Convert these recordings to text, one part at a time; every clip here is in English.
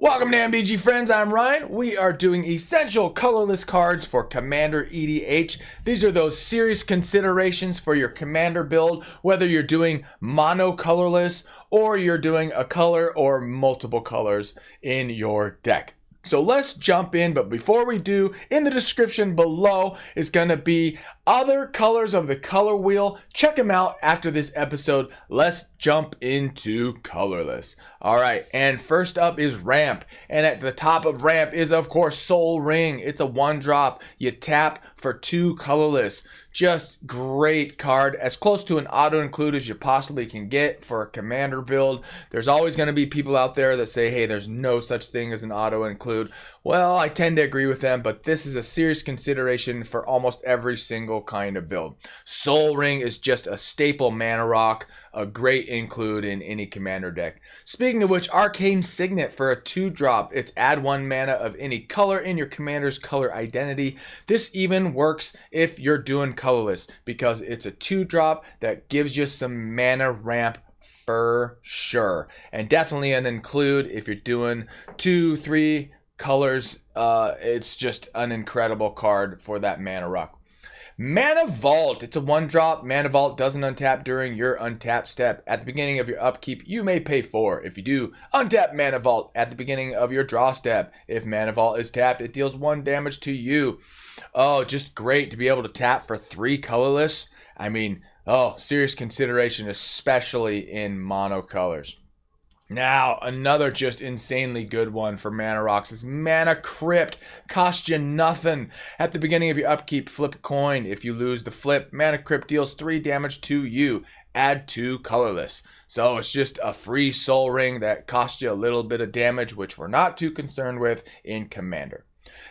Welcome to MTG Friends, I'm Ryan. We are doing essential colorless cards for Commander EDH. These are those serious considerations for your Commander build, whether you're doing mono colorless or you're doing a color or multiple colors in your deck. So let's jump in, but before we do, in the description below is going to be other colors of the color wheel. Check them out after this episode. Let's jump into colorless. All right, and first up is Ramp. And at the top of Ramp is, of course, Soul Ring. It's a 1-drop. You tap for 2 colorless. Just great card. As close to an auto-include as you possibly can get for a Commander build. There's always going to be people out there that say, hey, there's no such thing as an auto-include. Well, I tend to agree with them, but this is a serious consideration for almost every single kind of build. Soul Ring is just a staple mana rock, a great include in any Commander deck. Speaking of which, Arcane Signet for a 2-drop. It's add 1 mana of any color in your Commander's color identity. This even works if you're doing colorless because it's a 2-drop that gives you some mana ramp for sure. And definitely an include if you're doing 2, 3 colors. It's just an incredible card for that mana rock. Mana Vault. It's a 1-drop. Mana Vault doesn't untap during your untap step. At the beginning of your upkeep, you may pay 4. If you do, untap Mana Vault at the beginning of your draw step. If Mana Vault is tapped, it deals 1 damage to you. Oh, just great to be able to tap for 3 colorless. I mean, serious consideration, especially in mono colors. Now, another just insanely good one for mana rocks is Mana Crypt. Cost you nothing. At the beginning of your upkeep, flip a coin. If you lose the flip, Mana Crypt deals 3 damage to you. Add 2 colorless. So it's just a free Soul Ring that costs you a little bit of damage, which we're not too concerned with in Commander.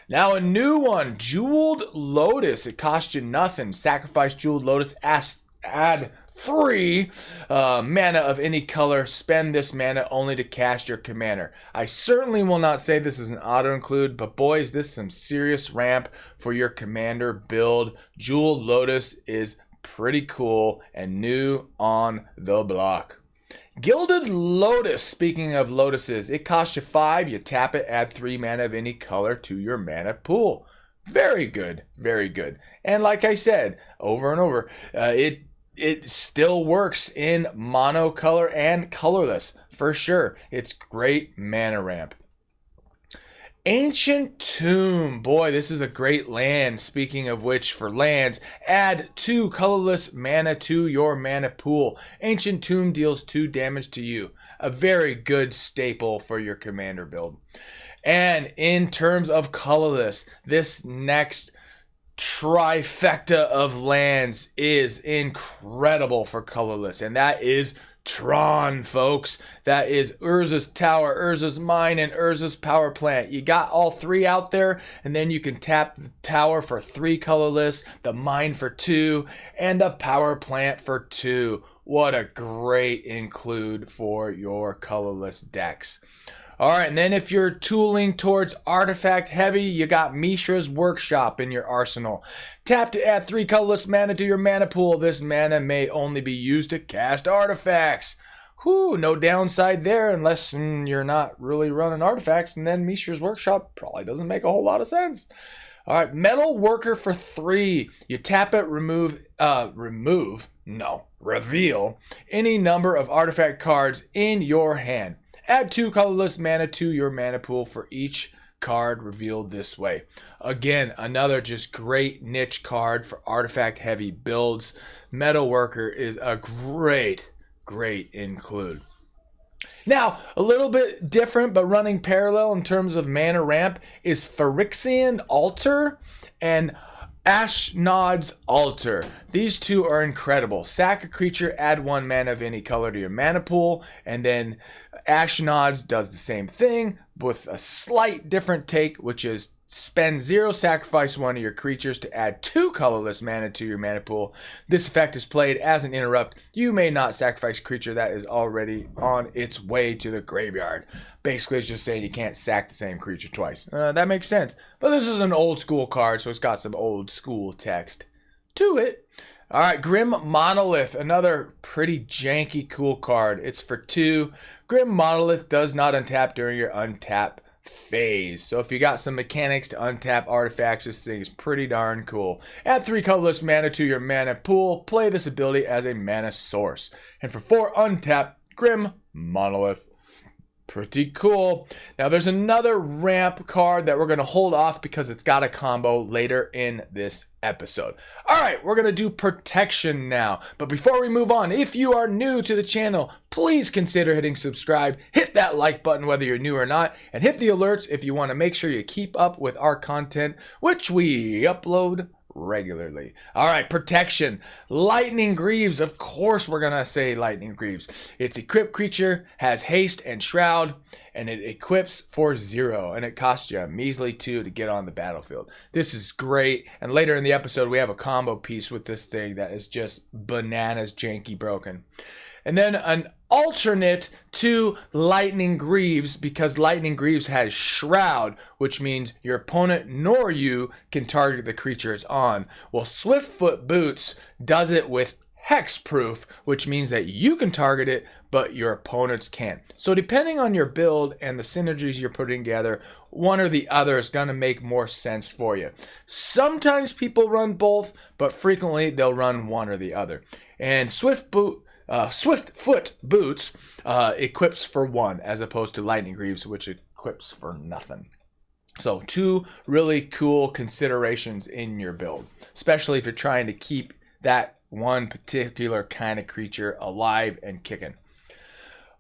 Now a new one, Jeweled Lotus. It costs you nothing. Sacrifice Jeweled Lotus, add 3 mana of any color. Spend this mana only to cast your Commander. I certainly will not say this is an auto-include, but boys, this is some serious ramp for your Commander build. Jeweled Lotus is pretty cool and new on the block. Gilded Lotus. Speaking of lotuses, it costs you 5. You tap it, add 3 mana of any color to your mana pool. Very good, very good. And like I said over and over, it still works in monocolor and colorless for sure. It's great mana ramp. Ancient Tomb. Boy, this is a great land. Speaking of which, for lands, add 2 colorless mana to your mana pool. Ancient Tomb deals 2 damage to you. A very good staple for your Commander build. And in terms of colorless, this next trifecta of lands is incredible for colorless, and that is Tron, folks. That is Urza's Tower, Urza's Mine, and Urza's Power Plant. You got all 3 out there, and then you can tap the Tower for 3 colorless, the Mine for 2, and the Power Plant for 2. What a great include for your colorless decks. All right, and then if you're tooling towards artifact heavy, you got Mishra's Workshop in your arsenal. Tap to add 3 colorless mana to your mana pool. This mana may only be used to cast artifacts. Whew, no downside there unless you're not really running artifacts, and then Mishra's Workshop probably doesn't make a whole lot of sense. All right, Metal Worker for 3. You tap it, reveal any number of artifact cards in your hand. Add 2 colorless mana to your mana pool for each card revealed this way. Again, another just great niche card for artifact heavy builds. Metal Worker is a great include. Now, a little bit different but running parallel in terms of mana ramp is Phyrexian Altar and Ashnod's Altar. These 2 are incredible. Sack a creature, add 1 mana of any color to your mana pool, and then Ashnod's does the same thing with a slight different take, which is spend 0, sacrifice 1 of your creatures to add 2 colorless mana to your mana pool. This effect is played as an interrupt. You may not sacrifice a creature that is already on its way to the graveyard. Basically, it's just saying you can't sack the same creature twice. That makes sense. But this is an old school card, so it's got some old school text to it. All right, Grim Monolith, another pretty janky cool card. It's for 2. Grim Monolith does not untap during your untap phase. So if you got some mechanics to untap artifacts, this thing is pretty darn cool. Add 3 colorless mana to your mana pool. Play this ability as a mana source. And for 4, untap Grim Monolith. Pretty cool. Now there's another ramp card that we're going to hold off because it's got a combo later in this episode. All right, we're going to do protection now. But before we move on, if you are new to the channel, please consider hitting subscribe. Hit that like button whether you're new or not, and hit the alerts if you want to make sure you keep up with our content, which we upload regularly. All right, protection. Lightning Greaves. Of course we're gonna say Lightning Greaves. It's equipped creature, has haste and shroud, and it equips for 0, and it costs you a measly 2 to get on the battlefield. This is great, and later in the episode we have a combo piece with this thing that is just bananas janky broken. And then an alternate to Lightning Greaves, because Lightning Greaves has Shroud, which means your opponent nor you can target the creature it's on. Well, Swiftfoot Boots does it with Hexproof, which means that you can target it, but your opponents can't. So depending on your build and the synergies you're putting together, one or the other is going to make more sense for you. Sometimes people run both, but frequently they'll run one or the other. And Swiftfoot Boots equips for 1 as opposed to Lightning Greaves, which equips for nothing. So 2 really cool considerations in your build, especially if you're trying to keep that one particular kind of creature alive and kicking.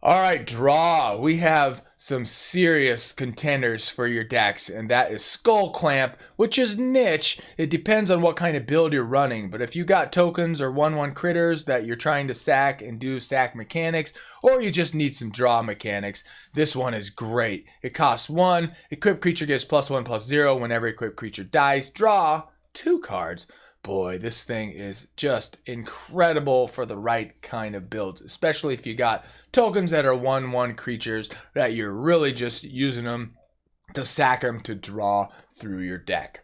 All right, draw. We have some serious contenders for your decks, and that is Skull Clamp, which is niche. It depends on what kind of build you're running, but if you got tokens or 1/1 critters that you're trying to sack and do sack mechanics, or you just need some draw mechanics, this one is great. It costs 1. Equipped creature gets +1/+0 whenever equipped creature dies. Draw 2 cards. Boy, this thing is just incredible for the right kind of builds, especially if you got tokens that are 1/1 creatures that you're really just using them to sack them to draw through your deck.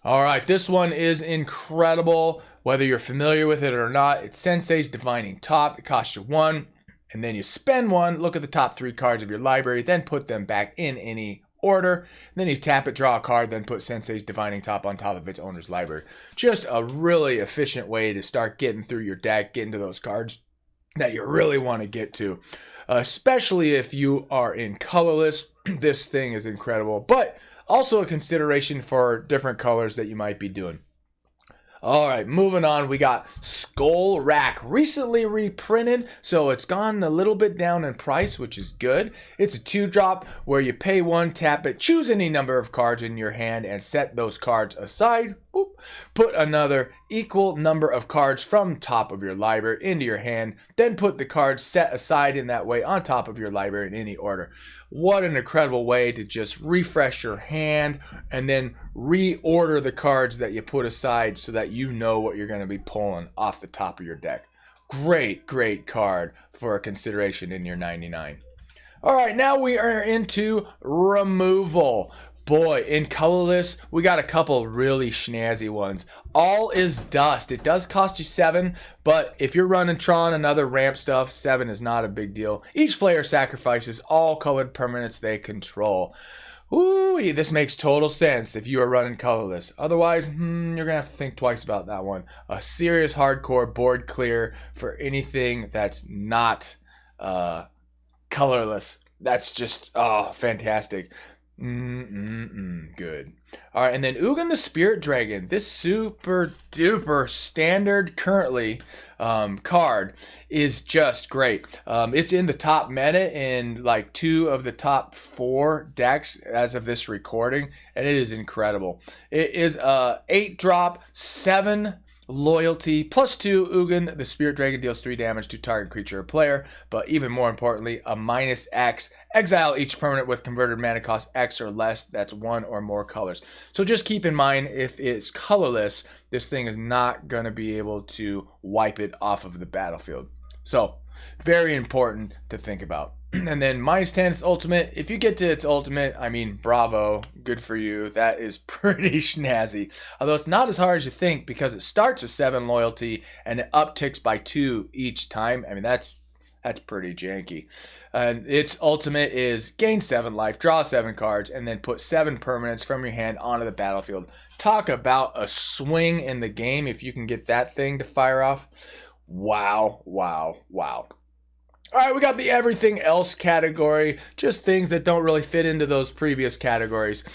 All right, this one is incredible, whether you're familiar with it or not. It's Sensei's Divining Top. It costs you 1, and then you spend 1, look at the top 3 cards of your library, then put them back in any order. Then you tap it, draw a card, then put Sensei's Divining Top on top of its owner's library. Just a really efficient way to start getting through your deck, getting to those cards that you really want to get to. Especially if you are in colorless, this thing is incredible, but also a consideration for different colors that you might be doing. All right, moving on, we got Skull Rack, recently reprinted, so it's gone a little bit down in price, which is good. It's a 2-drop where you pay 1, tap it, choose any number of cards in your hand, and set those cards aside. Boop. Put another equal number of cards from top of your library into your hand, then put the cards set aside in that way on top of your library in any order. What an incredible way to just refresh your hand and then reorder the cards that you put aside so that you know what you're going to be pulling off the top of your deck. Great, great card for a consideration in your 99. All right, now we are into removal. Boy, in colorless, we got a couple really snazzy ones. All is Dust. It does cost you 7, but if you're running Tron and other ramp stuff, 7 is not a big deal. Each player sacrifices all colored permanents they control. Ooh, this makes total sense if you are running colorless. Otherwise, you're going to have to think twice about that one. A serious hardcore board clear for anything that's not colorless. That's just, fantastic. Good. All right, and then Ugin the Spirit Dragon. This super duper standard currently card is just great. It's in the top meta in like 2 of the top 4 decks as of this recording, and it is incredible. It is a 8-drop, 7 loyalty, +2 Ugin. The Spirit Dragon deals 3 damage to target creature or player, but even more importantly, a -X. Exile each permanent with converted mana cost X or less. That's 1 or more colors. So just keep in mind, if it's colorless, this thing is not going to be able to wipe it off of the battlefield. So very important to think about. And then -10 its ultimate. If you get to its ultimate, I mean, bravo, good for you. That is pretty snazzy. Although it's not as hard as you think, because it starts at 7 loyalty and it upticks by 2 each time. I mean, that's pretty janky. And its ultimate is gain 7 life, draw 7 cards, and then put 7 permanents from your hand onto the battlefield. Talk about a swing in the game if you can get that thing to fire off. Wow, wow, wow. All right, we got the everything else category, just things that don't really fit into those previous categories.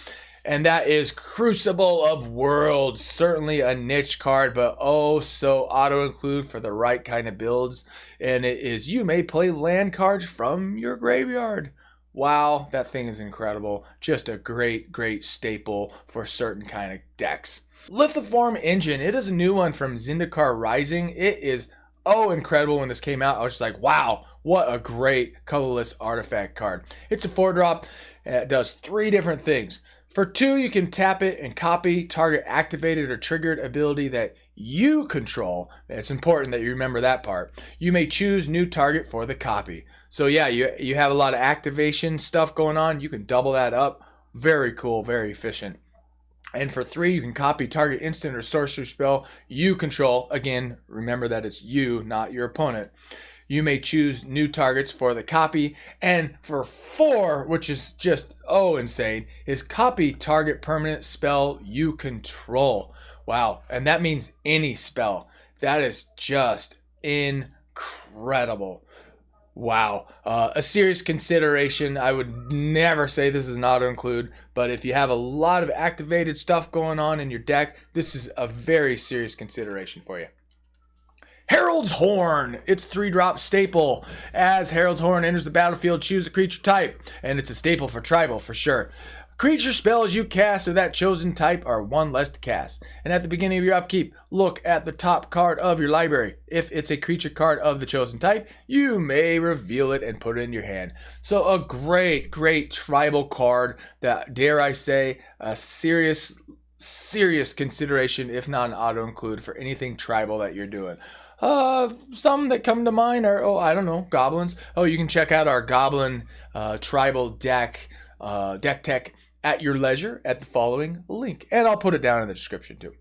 And that is Crucible of Worlds. Certainly a niche card, but oh so auto-include for the right kind of builds. And it is, you may play land cards from your graveyard. Wow, that thing is incredible. Just a great, great staple for certain kind of decks. Lithoform Engine, it is a new one from Zendikar Rising. It is incredible. When this came out, I was just like, wow, what a great colorless artifact card. It's a 4-drop, and it does 3 different things. For 2, you can tap it and copy target activated or triggered ability that you control. It's important that you remember that part. You may choose new target for the copy. So yeah, you have a lot of activation stuff going on. You can double that up. Very cool, very efficient. And for 3, you can copy target instant or sorcery spell you control. Again, remember that it's you, not your opponent. You may choose new targets for the copy. And for 4, which is just insane, is copy target permanent spell you control. Wow, and that means any spell. That is just incredible. Wow, a serious consideration. I would never say this is an auto-include, but if you have a lot of activated stuff going on in your deck, this is a very serious consideration for you. Herald's Horn. It's 3-drop staple. As Herald's Horn enters the battlefield, choose a creature type, and it's a staple for tribal for sure. Creature spells you cast of that chosen type are 1 less to cast. And at the beginning of your upkeep, look at the top card of your library. If it's a creature card of the chosen type, you may reveal it and put it in your hand. So a great, great tribal card that, dare I say, a serious consideration, if not an auto-include, for anything tribal that you're doing. Some that come to mind are, I don't know, goblins. You can check out our goblin tribal deck tech at your leisure at the following link. And I'll put it down in the description too.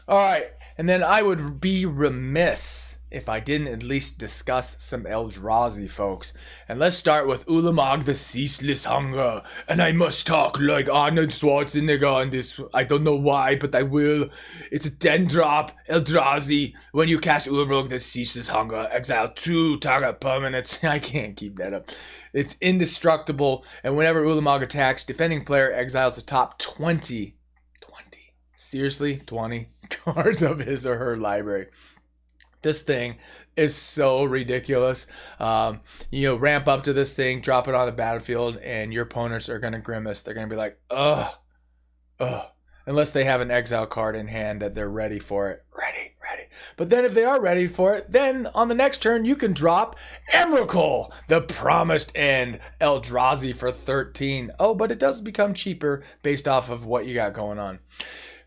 All right, and then I would be remiss if I didn't at least discuss some Eldrazi, folks. And let's start with Ulamog the Ceaseless Hunger. And I must talk like Arnold Schwarzenegger on this. I don't know why, but I will. It's a 10-drop Eldrazi. When you cast Ulamog the Ceaseless Hunger, exile 2 target permanents. I can't keep that up. It's indestructible. And whenever Ulamog attacks, defending player exiles the top 20. Seriously? 20 cards of his or her library. This thing is so ridiculous. Ramp up to this thing, drop it on the battlefield, and your opponents are going to grimace. They're going to be like, ugh. Unless they have an exile card in hand that they're ready for it. Ready. But then if they are ready for it, then on the next turn, you can drop Emrakul, the Promised End Eldrazi for 13. But it does become cheaper based off of what you got going on.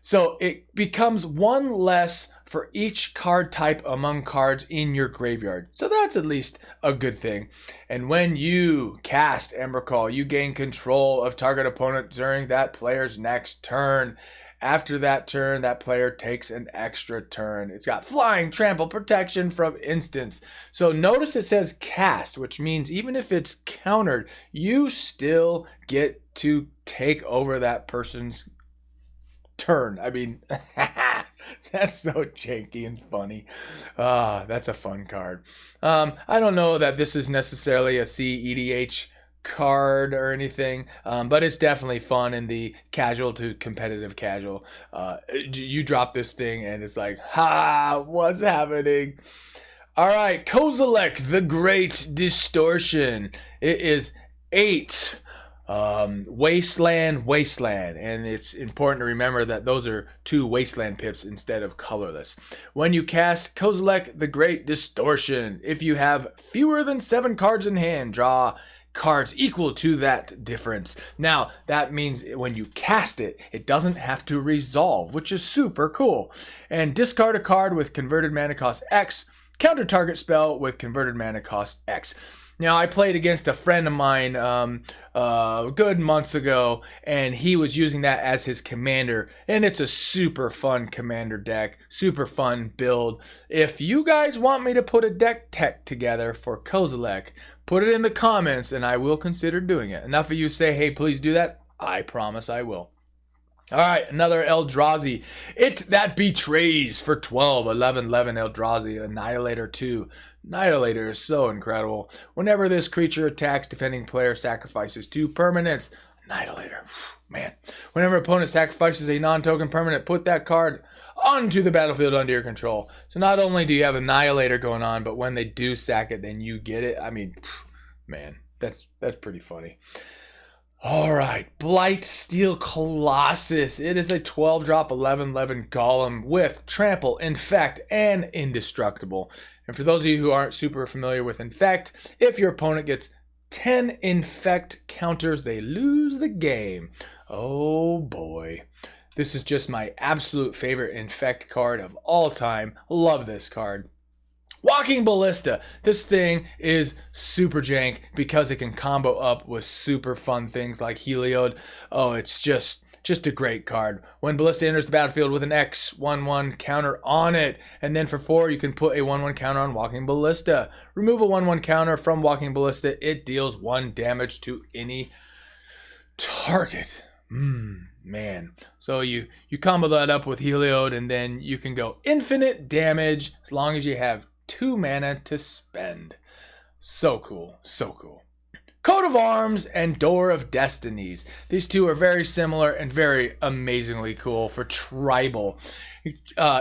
So it becomes 1 less for each card type among cards in your graveyard. So that's at least a good thing. And when you cast Emrakul, you gain control of target opponent during that player's next turn. After that turn, that player takes an extra turn. It's got flying, trample, protection from instants. So notice it says cast, which means even if it's countered, you still get to take over that person's turn. I mean, that's so janky and funny. That's a fun card. I don't know that this is necessarily a CEDH card or anything, but it's definitely fun in the casual to competitive casual. You drop this thing and it's like, what's happening? All right, Kozilek, the Great Distortion. It is 8 Wasteland, and it's important to remember that those are 2 Wasteland pips instead of colorless. When you cast Kozilek, the Great Distortion, if you have fewer than 7 cards in hand, draw cards equal to that difference. Now, that means when you cast it, it doesn't have to resolve, which is super cool. And discard a card with converted mana cost X. Counter target spell with converted mana cost X. Now, I played against a friend of mine good months ago, and he was using that as his commander, and it's a super fun commander deck, super fun build. If you guys want me to put a deck tech together for Kozilek, put it in the comments, and I will consider doing it. Enough of you say, hey, please do that. I promise I will. All right, another Eldrazi. It That Betrays for 12. 11 Eldrazi. Annihilator 2. Annihilator is so incredible. Whenever this creature attacks, defending player sacrifices 2 permanents. Annihilator. Man. Whenever opponent sacrifices a non-token permanent, put that card onto the battlefield under your control. So not only do you have Annihilator going on, but when they do sack it, then you get it. I mean, man, that's pretty funny. All right, Blightsteel Colossus. It is a 12-drop 11/11 golem with Trample, Infect, and Indestructible. And for those of you who aren't super familiar with Infect, if your opponent gets 10 Infect counters, they lose the game. Oh boy. This is just my absolute favorite Infect card of all time. Love this card. Walking Ballista. This thing is super jank because it can combo up with super fun things like Heliod. Oh, it's just a great card. When Ballista enters the battlefield with an X 1/1 counter on it, and then for 4 you can put a 1/1 counter on Walking Ballista. Remove a 1/1 counter from Walking Ballista. It deals 1 damage to any target. Man. So you combo that up with Heliod, and then you can go infinite damage as long as you have 2 mana to spend. So cool. So cool. Coat of Arms and Door of Destinies. These two are very similar and very amazingly cool for tribal.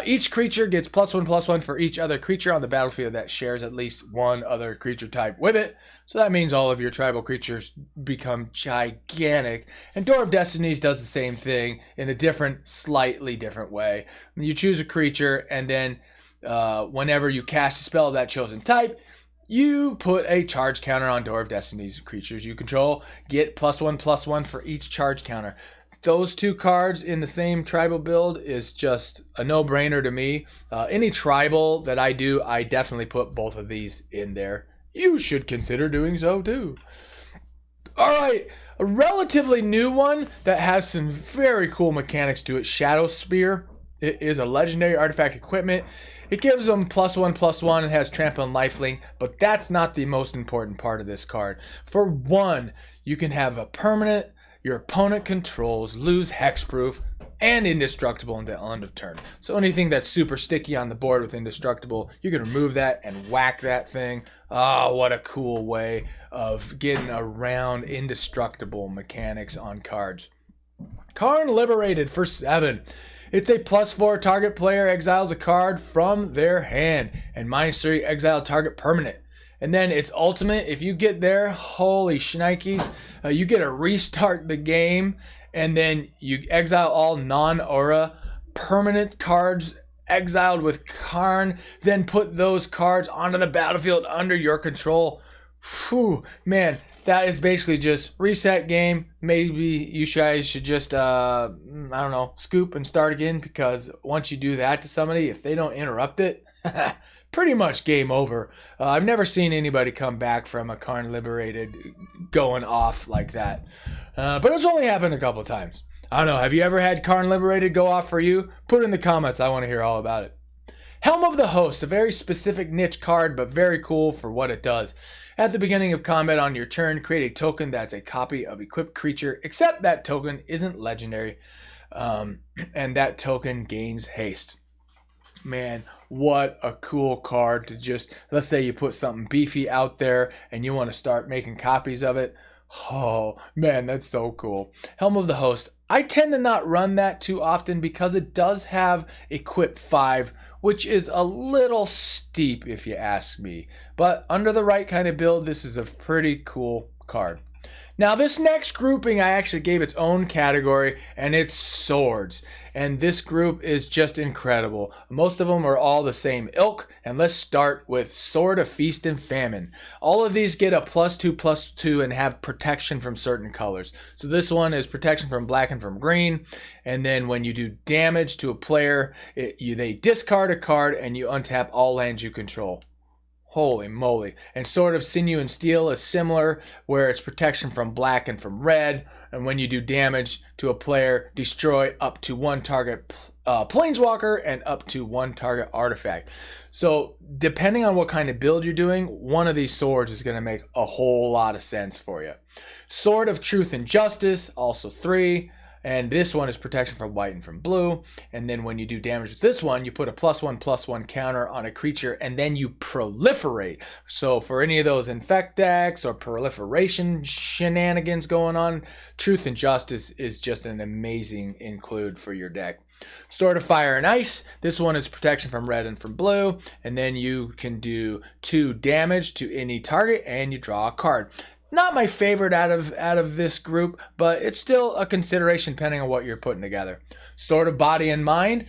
Each creature gets +1/+1 for each other creature on the battlefield that shares at least one other creature type with it. So that means all of your tribal creatures become gigantic. And Door of Destinies does the same thing in a slightly different way. You choose a creature, and then whenever you cast a spell of that chosen type, you put a charge counter on Door of Destinies. Creatures you control get +1/+1 for each charge counter. Those 2 cards in the same tribal build is just a no-brainer to me. Any tribal that I do, I definitely put both of these in there. You should consider doing so too. All right, a relatively new one that has some very cool mechanics to it, Shadow Spear. It is a legendary artifact equipment. It gives them +1/+1 and has Trample and Lifelink, but that's not the most important part of this card. For 1, you can have a permanent your opponent controls lose hexproof and indestructible until end of turn. So anything that's super sticky on the board with indestructible, you can remove that and whack that thing. Oh, what a cool way of getting around indestructible mechanics on cards. Karn Liberated for 7. It's a +4 target player exiles a card from their hand and -3 exile target permanent. And then its ultimate, if you get there, holy shnikes, you get to restart the game, and then you exile all non-aura permanent cards exiled with Karn, then put those cards onto the battlefield under your control. Whew, man, that is basically just reset game. Maybe you guys should just, I don't know, scoop and start again, because once you do that to somebody, if they don't interrupt it, pretty much game over. I've never seen anybody come back from a Karn Liberated going off like that. But it's only happened a couple of times. I don't know, have you ever had Karn Liberated go off for you? Put it in the comments, I want to hear all about it. Helm of the Host, a very specific niche card, but very cool for what it does. At the beginning of combat on your turn, create a token that's a copy of equipped creature, except that token isn't legendary, and that token gains haste. Man, what a cool card to just, let's say you put something beefy out there and you want to start making copies of it. Oh, man, that's so cool. Helm of the Host. I tend to not run that too often because it does have Equip 5, which is a little steep if you ask me. But under the right kind of build, this is a pretty cool card. Now, this next grouping I actually gave its own category, and it's swords. And this group is just incredible. Most of them are all the same ilk, and let's start with Sword of Feast and Famine. All of these get a +2/+2 and have protection from certain colors. So this one is protection from black and from green, and then when you do damage to a player, they discard a card and you untap all lands you control. Holy moly. And Sword of Sinew and Steel is similar, where it's protection from black and from red. And when you do damage to a player, destroy up to one target planeswalker and up to one target artifact. So depending on what kind of build you're doing, one of these swords is going to make a whole lot of sense for you. Sword of Truth and Justice, also 3. And this one is protection from white and from blue. And then when you do damage with this one, you put a +1/+1 counter on a creature, and then you proliferate. So for any of those infect decks or proliferation shenanigans going on, Truth and Justice is just an amazing include for your deck. Sword of Fire and Ice. This one is protection from red and from blue. And then you can do 2 damage to any target, and you draw a card. Not my favorite out of this group, but it's still a consideration depending on what you're putting together. Sword of Body and Mind,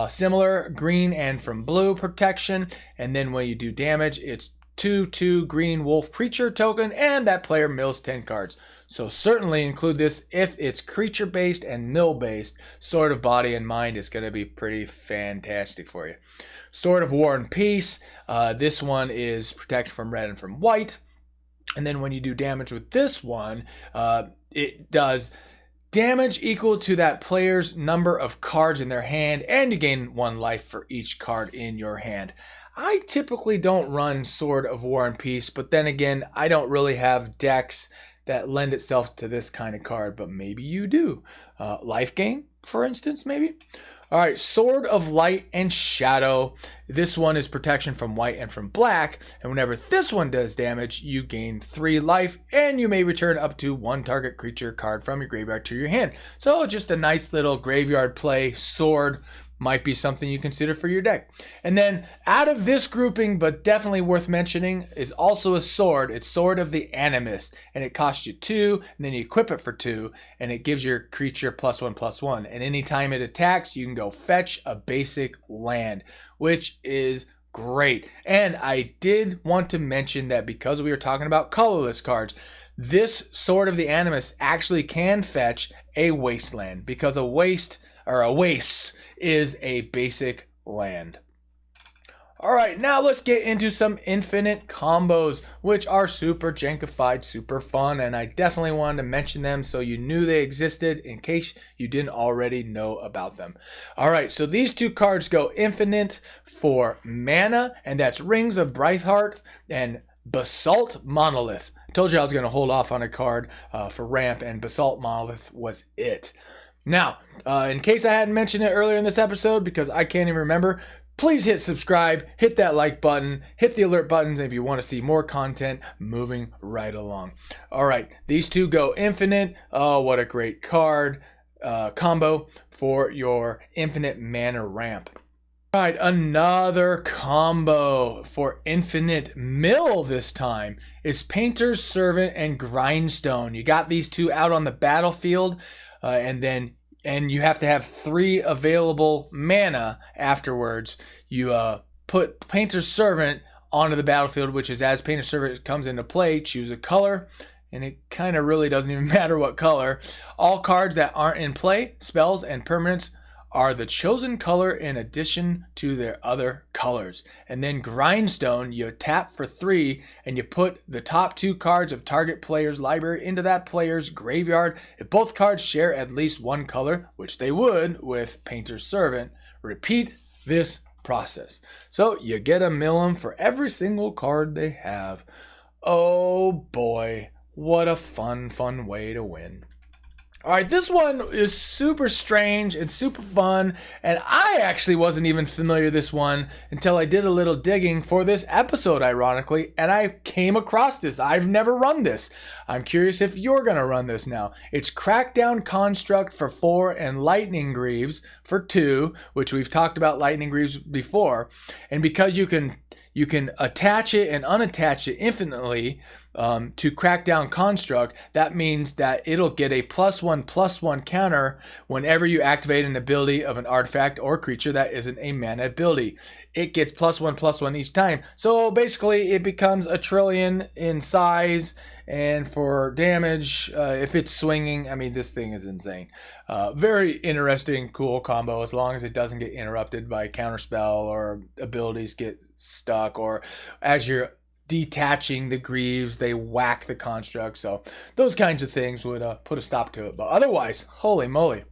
similar, green and from blue protection. And then when you do damage, it's 2/2 green wolf creature token, and that player mills 10 cards. So certainly include this if it's creature based and mill based. Sword of Body and Mind is going to be pretty fantastic for you. Sword of War and Peace, this one is protection from red and from white. And then when you do damage with this one, it does damage equal to that player's number of cards in their hand, and you gain 1 life for each card in your hand. I typically don't run Sword of War and Peace, but then again, I don't really have decks that lend itself to this kind of card, but maybe you do. Life gain, for instance, maybe? All right, Sword of Light and Shadow. This one is protection from white and from black. And whenever this one does damage, you gain 3 life, and you may return up to 1 target creature card from your graveyard to your hand. So just a nice little graveyard play. Sword might be something you consider for your deck. And then out of this grouping, but definitely worth mentioning, is also a sword. It's Sword of the Animist, and it costs you 2, and then you equip it for 2, and it gives your creature +1/+1. And anytime it attacks, you can go fetch a basic land, which is great. And I did want to mention that because we were talking about colorless cards, this Sword of the Animist actually can fetch a wasteland, because a waste is a basic land. All right, now let's get into some infinite combos, which are super jankified, super fun, and I definitely wanted to mention them so you knew they existed in case you didn't already know about them. All right, so these 2 cards go infinite for mana, and that's Rings of Brightheart and Basalt Monolith. I told you I was going to hold off on a card for ramp, and Basalt Monolith was it. Now, in case I hadn't mentioned it earlier in this episode, because I can't even remember, please hit subscribe, hit that like button, hit the alert buttons if you want to see more content moving right along. All right, these 2 go infinite. Oh, what a great card combo for your infinite mana ramp. All right, another combo for infinite mill this time is Painter's Servant and Grindstone. You got these 2 out on the battlefield. And you have to have 3 available mana afterwards. You put Painter's Servant onto the battlefield, which is as Painter's Servant comes into play, choose a color, and it kind of really doesn't even matter what color. All cards that aren't in play, spells and permanents, are the chosen color in addition to their other colors. And then Grindstone, you tap for 3 and you put the top 2 cards of target player's library into that player's graveyard. If both cards share at least 1 color, which they would with Painter's Servant, repeat this process. So you get a mill 'em for every single card they have. Oh boy, what a fun way to win. All right, this one is super strange and super fun, and I actually wasn't even familiar with this one until I did a little digging for this episode, ironically, and I came across this. I've never run this. I'm curious if you're going to run this now. It's Crackdown Construct for 4 and Lightning Greaves for 2, which we've talked about Lightning Greaves before, and because you can attach it and unattach it infinitely, to crack down construct, that means that it'll get a +1/+1 counter whenever you activate an ability of an artifact or creature that isn't a mana ability. It gets +1/+1 each time. So basically it becomes a trillion in size, and for damage, if it's swinging, I mean, this thing is insane. Very interesting, cool combo, as long as it doesn't get interrupted by counterspell or abilities get stuck, or as you're detaching the greaves, they whack the construct. So those kinds of things would put a stop to it. But otherwise, holy moly.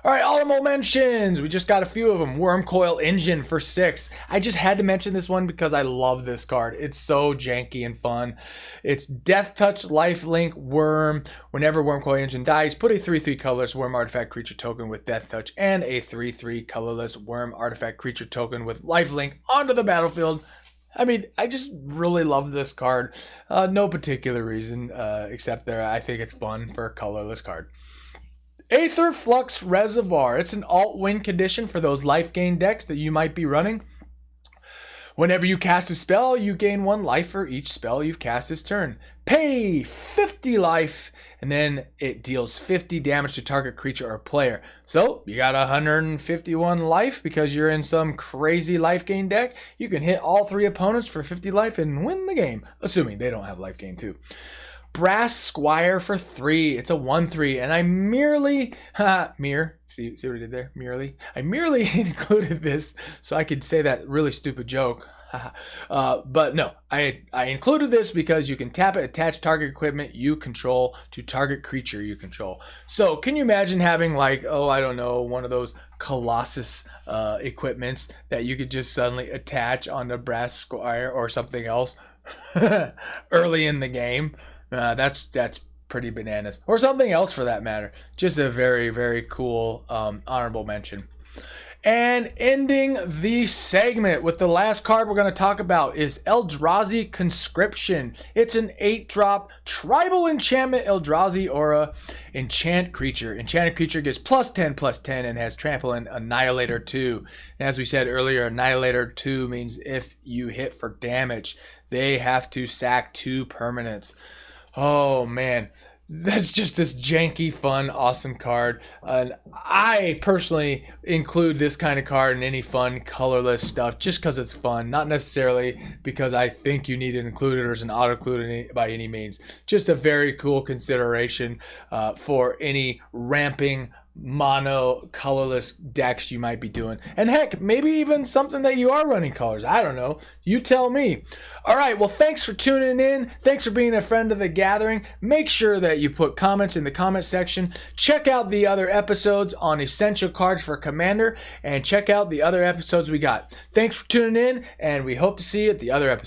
All right, honorable mentions. We just got a few of them. Wormcoil Engine for 6. I just had to mention this one because I love this card. It's so janky and fun. It's Death Touch, Lifelink, Worm. Whenever Wormcoil Engine dies, put a 3/3 colorless Worm artifact creature token with Death Touch and a 3/3 colorless Worm artifact creature token with Lifelink onto the battlefield. I mean, I just really love this card. No particular reason, except that I think it's fun for a colorless card. Aether Flux Reservoir. It's an alt-win condition for those life gain decks that you might be running. Whenever you cast a spell, you gain 1 life for each spell you've cast this turn. Pay 50 life, and then it deals 50 damage to target creature or player. So you got 151 life because you're in some crazy life gain deck. You can hit all 3 opponents for 50 life and win the game, assuming they don't have life gain too. Brass Squire for 3. It's a 1/3, and I merely see what I did there? I merely included this so I could say that really stupid joke. But no, I included this because you can tap it, attach target equipment you control to target creature you control. So can you imagine having, like, I don't know, one of those Colossus equipments that you could just suddenly attach on the Brass Squire or something else early in the game? That's pretty bananas, or something else for that matter. Just a very, very cool honorable mention. And ending the segment with the last card we're going to talk about is Eldrazi Conscription. It's an 8-drop tribal enchantment Eldrazi aura enchant creature. Enchanted creature gets +10/+10 and has trample and Annihilator 2. And as we said earlier, Annihilator 2 means if you hit for damage, they have to sack 2 permanents. Oh man, that's just this janky, fun, awesome card. And I personally include this kind of card in any fun, colorless stuff just because it's fun, not necessarily because I think you need to include it or is an auto-include by any means. Just a very cool consideration for any ramping mono colorless decks you might be doing, and heck, maybe even something that you are running colors. I don't know, you tell me. All right, well, thanks for tuning in. Thanks for being a friend of the gathering. Make sure that you put comments in the comment section. Check out the other episodes on essential cards for Commander, and check out the other episodes we got. Thanks for tuning in, and we hope to see you at the other episodes.